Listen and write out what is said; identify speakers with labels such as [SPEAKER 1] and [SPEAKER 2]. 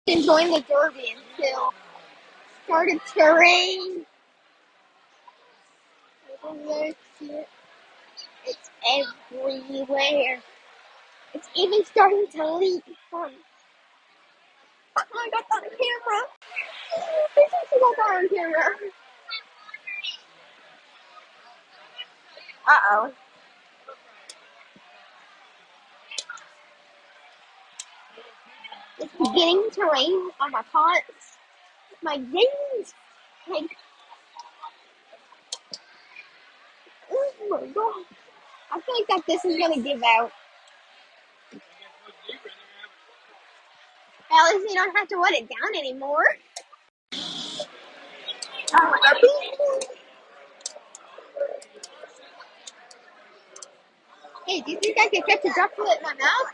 [SPEAKER 1] Enjoying the derby until started to rain. It's everywhere. It's even starting to leak from. Oh, I got that on camera. I got that on camera. Uh-oh. It's beginning to rain on my pots. My jeans. Like, oh my god. I feel like that this is gonna give out. At least you don't have to wet it down anymore. Hey, do you think I can catch a droplet in my mouth?